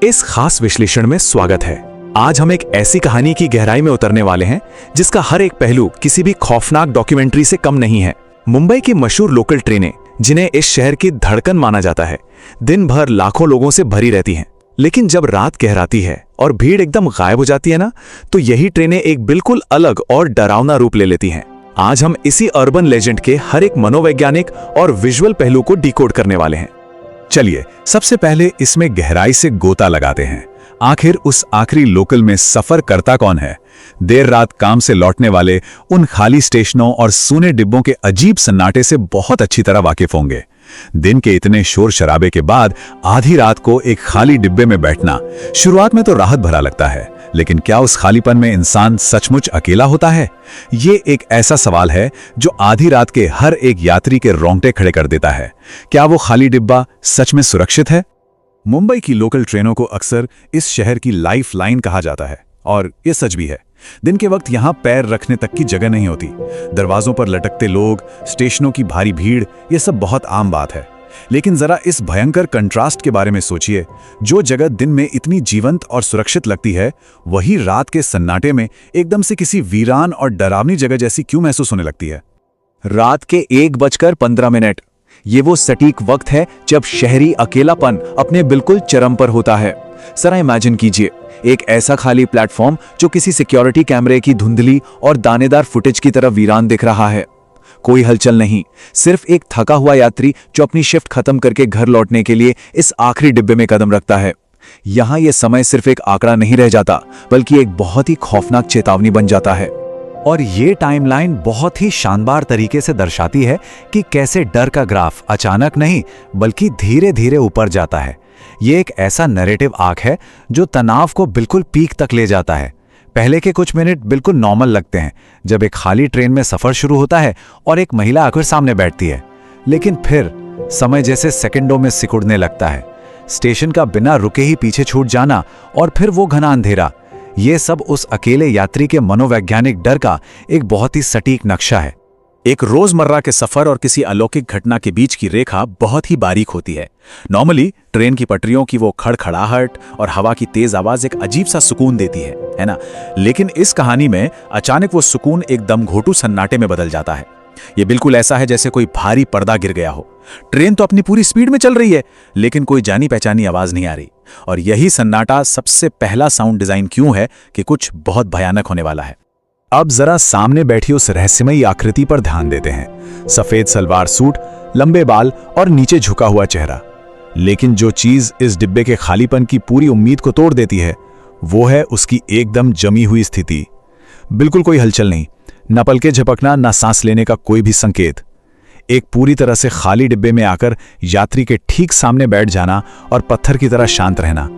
इस खास विश्लेषण में स्वागत है। आज हम एक ऐसी कहानी की गहराई में उतरने वाले हैं जिसका हर एक पहलू किसी भी खौफनाक डॉक्यूमेंट्री से कम नहीं है। मुंबई की मशहूर लोकल ट्रेनें, जिन्हें इस शहर की धड़कन माना जाता है, दिन भर लाखों लोगों से भरी रहती हैं। लेकिन जब रात गहराती है और भीड़ एकदम गायब हो जाती है ना, तो यही ट्रेनें एक बिल्कुल अलग और डरावना रूप ले लेती हैं। आज हम इसी अर्बन लेजेंड के हर एक मनोवैज्ञानिक और विजुअल पहलू को डिकोड करने वाले हैं। चलिए सबसे पहले इसमें गहराई से गोता लगाते हैं। आखिर उस आखिरी लोकल में सफर करता कौन है? देर रात काम से लौटने वाले उन खाली स्टेशनों और सूने डिब्बों के अजीब सन्नाटे से बहुत अच्छी तरह वाकिफ होंगे। दिन के इतने शोर शराबे के बाद आधी रात को एक खाली डिब्बे में बैठना शुरुआत में तो राहत भरा लगता है, लेकिन क्या उस खालीपन में इंसान सचमुच अकेला होता है? ये एक ऐसा सवाल है जो आधी रात के हर एक यात्री के रोंगटे खड़े कर देता है। क्या वो खाली डिब्बा सच में सुरक्षित है? मुंबई की लोकल ट्रेनों को अक्सर इस शहर की लाइफ लाइन कहा जाता है, और ये सच भी है। दिन के वक्त यहां पैर रखने तक की जगह नहीं होती। दरवाजों पर लटकते लोग, स्टेशनों की भारी भीड़, ये सब बहुत आम बात है। लेकिन जरा इस भयंकर कंट्रास्ट के बारे में सोचिए। जो जगह दिन में इतनी जीवंत और सुरक्षित लगती है, वही रात के सन्नाटे में एकदम से किसी वीरान और डरावनी जगह जैसी क्यों महसूस होने लगती है? रात के 1:15, ये वो सटीक वक्त है जब शहरी अकेलापन अपने बिल्कुल चरम पर होता है। जरा इमेजिन कीजिए, एक ऐसा खाली प्लेटफॉर्म जो किसी सिक्योरिटी कैमरे की धुंधली और दानेदार फुटेज की तरह वीरान दिख रहा है। कोई हलचल नहीं, सिर्फ एक थका हुआ यात्री जो अपनी शिफ्ट खत्म करके घर लौटने के लिए इस आखिरी डिब्बे में कदम रखता है। यहां यह समय सिर्फ एक आंकड़ा नहीं रह जाता, बल्कि एक बहुत ही खौफनाक चेतावनी बन जाता है। और ये टाइमलाइन बहुत ही शानदार तरीके से दर्शाती है कि कैसे डर का ग्राफ अचानक नहीं बल्कि धीरे धीरे ऊपर जाता है। ये एक ऐसा नैरेटिव आर्क है जो तनाव को बिल्कुल पीक तक ले जाता है। पहले के कुछ मिनट बिल्कुल नॉर्मल लगते हैं जब एक खाली ट्रेन में सफर शुरू होता है और एक महिला आकर सामने बैठती है, लेकिन फिर समय जैसे सेकंडों में सिकुड़ने लगता है। स्टेशन का बिना रुके ही पीछे छूट जाना और फिर वो घना अंधेरा, ये सब उस अकेले यात्री के मनोवैज्ञानिक डर का एक बहुत ही सटीक नक्शा है। एक रोजमर्रा के सफर और किसी अलौकिक घटना के बीच की रेखा बहुत ही बारीक होती है। नॉर्मली ट्रेन की पटरियों की वो खड़खड़ाहट और हवा की तेज आवाज एक अजीब सा सुकून देती है ना? लेकिन इस कहानी में अचानक वो सुकून एक दमघोटू सन्नाटे में बदल जाता है। ये बिल्कुल ऐसा है जैसे कोई भारी पर्दा गिर गया हो। ट्रेन तो अपनी पूरी स्पीड में चल रही है, लेकिन कोई जानी पहचानी आवाज नहीं आ रही। और यही सन्नाटा सबसे पहला साउंड डिजाइन क्यों है कि कुछ बहुत भयानक होने वाला है। अब जरा सामने बैठी उस रहस्यमयी आकृति पर ध्यान देते हैं। सफेद सलवार सूट, लंबे बाल और नीचे झुका हुआ चेहरा। लेकिन जो चीज इस डिब्बे के खालीपन की पूरी उम्मीद को तोड़ देती है, वो है उसकी एकदम जमी हुई स्थिति। बिल्कुल कोई हलचल नहीं, न पलके झपकना, न सांस लेने का कोई भी संकेत। एक पूरी तरह से खाली डिब्बे में आकर यात्री के ठीक सामने बैठ जाना और पत्थर की तरह शांत रहना,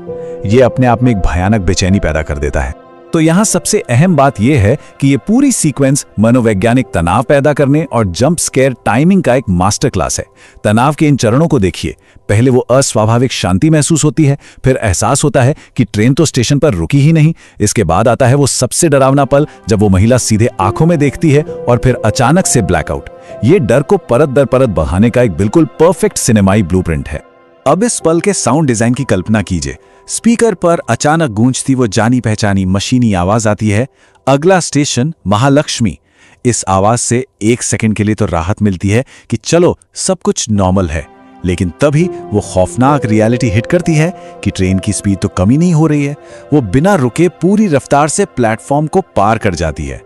यह अपने आप में एक भयानक बेचैनी पैदा कर देता है। तो यहां सबसे अहम बात यह है कि यह पूरी सीक्वेंस मनोवैज्ञानिक तनाव पैदा करने और जंप स्केयर टाइमिंग का एक मास्टर क्लास है। तनाव के इन चरणों को देखिए। पहले वो अस्वाभाविक शांति महसूस होती है, फिर एहसास होता है कि ट्रेन तो स्टेशन पर रुकी ही नहीं। इसके बाद आता है वो सबसे डरावना पल जब वो महिला सीधे आंखों में देखती है, और फिर अचानक से ब्लैकआउट। ये डर को परत दर परत बढ़ाने का एक बिल्कुल परफेक्ट सिनेमाई ब्लूप्रिंट है। अब इस पल के साउंड डिजाइन की कल्पना कीजिए। स्पीकर पर अचानक गूंजती वो जानी पहचानी मशीनी आवाज आती है, अगला स्टेशन महालक्ष्मी। इस आवाज से एक सेकंड के लिए तो राहत मिलती है कि चलो सब कुछ नॉर्मल है, लेकिन तभी वो खौफनाक रियलिटी हिट करती है कि ट्रेन की स्पीड तो कमी नहीं हो रही है, वो बिना रुके पूरी रफ्तार से प्लेटफॉर्म को पार कर जाती है।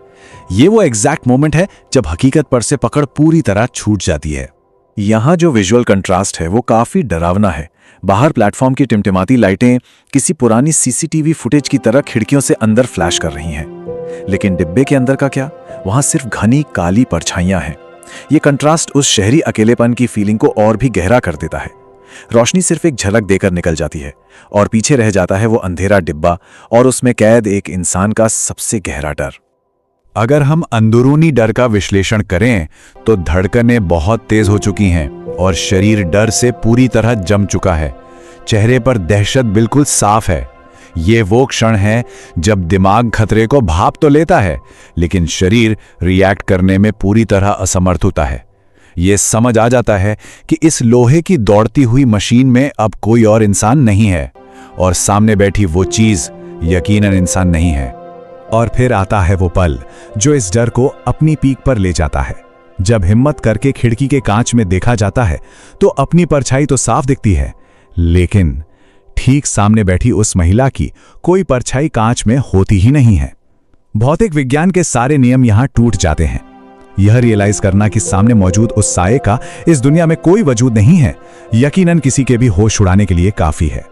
ये वो एग्जैक्ट मोमेंट है जब हकीकत पर से पकड़ पूरी तरह छूट जाती है। यहाँ जो विजुअल कंट्रास्ट है वो काफी डरावना है। बाहर प्लेटफॉर्म की टिमटिमाती लाइटें किसी पुरानी सीसीटीवी फुटेज की तरह खिड़कियों से अंदर फ्लैश कर रही हैं, लेकिन डिब्बे के अंदर का क्या? वहां सिर्फ घनी काली परछाइयां हैं। ये कंट्रास्ट उस शहरी अकेलेपन की फीलिंग को और भी गहरा कर देता है। रोशनी सिर्फ एक झलक देकर निकल जाती है और पीछे रह जाता है वो अंधेरा डिब्बा और उसमें कैद एक इंसान का सबसे गहरा डर। अगर हम अंदरूनी डर का विश्लेषण करें तो धड़कनें बहुत तेज हो चुकी हैं और शरीर डर से पूरी तरह जम चुका है। चेहरे पर दहशत बिल्कुल साफ है। ये वो क्षण है जब दिमाग खतरे को भांप तो लेता है, लेकिन शरीर रिएक्ट करने में पूरी तरह असमर्थ होता है। ये समझ आ जाता है कि इस लोहे की दौड़ती हुई मशीन में अब कोई और इंसान नहीं है, और सामने बैठी वो चीज यकीनन इंसान नहीं है। और फिर आता है वो पल जो इस डर को अपनी पीक पर ले जाता है। जब हिम्मत करके खिड़की के कांच में देखा जाता है तो अपनी परछाई तो साफ दिखती है, लेकिन ठीक सामने बैठी उस महिला की कोई परछाई कांच में होती ही नहीं है। भौतिक विज्ञान के सारे नियम यहां टूट जाते हैं। यह रियलाइज करना कि सामने मौजूद उस साये का इस दुनिया में कोई वजूद नहीं है, यकीनन किसी के भी होश उड़ाने के लिए काफी है।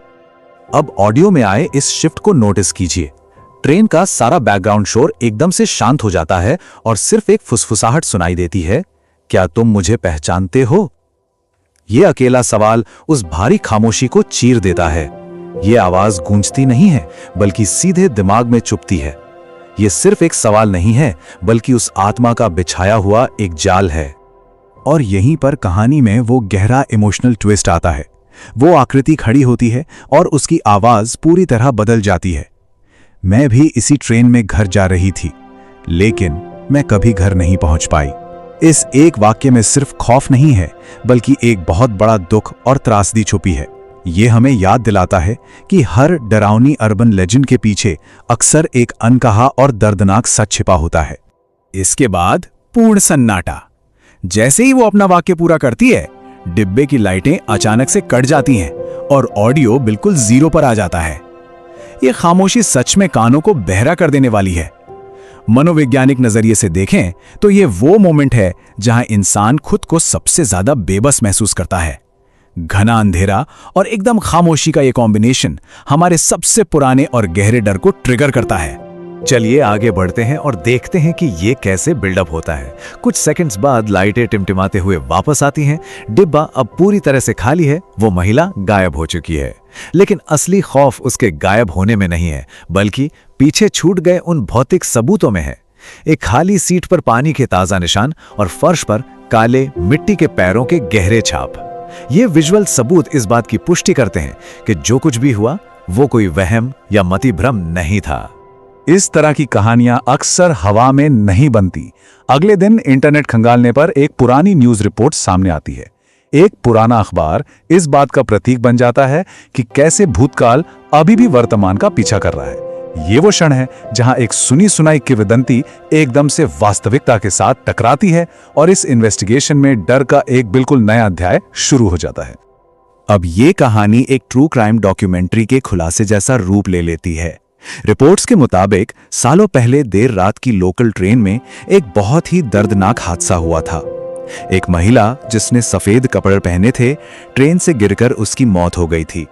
अब ऑडियो में आए इस शिफ्ट को नोटिस कीजिए। ट्रेन का सारा बैकग्राउंड शोर एकदम से शांत हो जाता है और सिर्फ एक फुसफुसाहट सुनाई देती है, क्या तुम मुझे पहचानते हो? यह अकेला सवाल उस भारी खामोशी को चीर देता है। यह आवाज गूंजती नहीं है, बल्कि सीधे दिमाग में चुभती है। यह सिर्फ एक सवाल नहीं है, बल्कि उस आत्मा का बिछाया हुआ एक जाल है। और यहीं पर कहानी में वो गहरा इमोशनल ट्विस्ट आता है। वो आकृति खड़ी होती है और उसकी आवाज पूरी तरह बदल जाती है। मैं भी इसी ट्रेन में घर जा रही थी, लेकिन मैं कभी घर नहीं पहुंच पाई। इस एक वाक्य में सिर्फ खौफ नहीं है, बल्कि एक बहुत बड़ा दुख और त्रासदी छुपी है। ये हमें याद दिलाता है कि हर डरावनी अर्बन लेजेंड के पीछे अक्सर एक अनकहा और दर्दनाक सच छिपा होता है। इसके बाद पूर्ण सन्नाटा। जैसे ही वो अपना वाक्य पूरा करती है, डिब्बे की लाइटें अचानक से कट जाती हैं और ऑडियो बिल्कुल जीरो पर आ जाता है। ये खामोशी सच में कानों को बहरा कर देने वाली है। मनोवैज्ञानिक नजरिए से देखें तो ये वो मोमेंट है जहां इंसान खुद को सबसे ज्यादा बेबस महसूस करता है। घना अंधेरा और एकदम खामोशी का ये कॉम्बिनेशन हमारे सबसे पुराने और गहरे डर को ट्रिगर करता है। चलिए आगे बढ़ते हैं और देखते हैं कि ये कैसे बिल्डअप होता है। कुछ सेकंड्स बाद लाइटें टिमटिमाते हुए वापस आती हैं। डिब्बा अब पूरी तरह से खाली है, वो महिला गायब हो चुकी है। लेकिन असली खौफ उसके गायब होने में नहीं है, बल्कि पीछे छूट गए उन भौतिक सबूतों में है। एक खाली सीट पर पानी के ताजा निशान और फर्श पर काले मिट्टी के पैरों के गहरे छाप। ये विजुअल सबूत इस बात की पुष्टि करते हैं कि जो कुछ भी हुआ वो कोई वहम या मति भ्रम नहीं था। इस तरह की कहानियां अक्सर हवा में नहीं बनती। अगले दिन इंटरनेट खंगालने पर एक पुरानी न्यूज रिपोर्ट सामने आती है। एक पुराना अखबार इस बात का प्रतीक बन जाता है कि कैसे भूतकाल अभी भी वर्तमान का पीछा कर रहा है। ये वो क्षण है जहां एक सुनी सुनाई किंवदंती एकदम से वास्तविकता के साथ टकराती है और इस इन्वेस्टिगेशन में डर का एक बिल्कुल नया अध्याय शुरू हो जाता है। अब ये कहानी एक ट्रू क्राइम डॉक्यूमेंट्री के खुलासे जैसा रूप ले लेती है। रिपोर्ट्स के मुताबिक सालों पहले देर रात की लोकल ट्रेन में एक बहुत ही दर्दनाक हादसा हुआ था। एक महिला जिसने सफेद कपड़े पहने थे, ट्रेन से गिरकर उसकी मौत हो गई थी।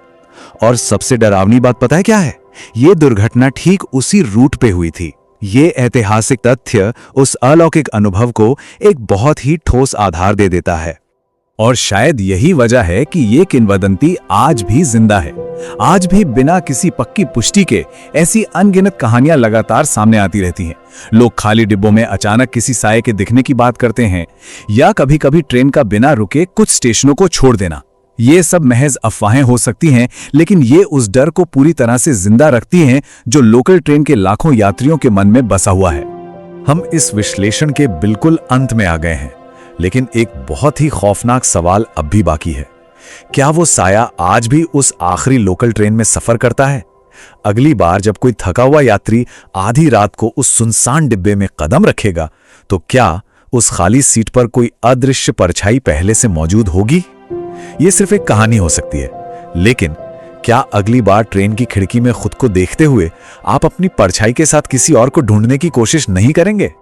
और सबसे डरावनी बात पता है क्या है? ये दुर्घटना ठीक उसी रूट पे हुई थी। ये ऐतिहासिक तथ्य उस अलौकिक अनुभव को एक बहुत ही ठोस आधार दे देता है। और शायद यही वजह है कि ये किंवदंती आज भी जिंदा है। आज भी बिना किसी पक्की पुष्टि के ऐसी अनगिनत कहानियां लगातार सामने आती रहती हैं। लोग खाली डिब्बों में अचानक किसी साये के दिखने की बात करते हैं, या कभी कभी ट्रेन का बिना रुके कुछ स्टेशनों को छोड़ देना। ये सब महज अफवाहें हो सकती हैं, लेकिन ये उस डर को पूरी तरह से जिंदा रखती हैं जो लोकल ट्रेन के लाखों यात्रियों के मन में बसा हुआ है। हम इस विश्लेषण के बिल्कुल अंत में आ गए हैं, लेकिन एक बहुत ही खौफनाक सवाल अब भी बाकी है। क्या वो साया आज भी उस आखिरी लोकल ट्रेन में सफर करता है? अगली बार जब कोई थका हुआ यात्री आधी रात को उस सुनसान डिब्बे में कदम रखेगा, तो क्या उस खाली सीट पर कोई अदृश्य परछाई पहले से मौजूद होगी? ये सिर्फ एक कहानी हो सकती है, लेकिन क्या अगली बार ट्रेन की खिड़की में खुद को देखते हुए आप अपनी परछाई के साथ किसी और को ढूंढने की कोशिश नहीं करेंगे?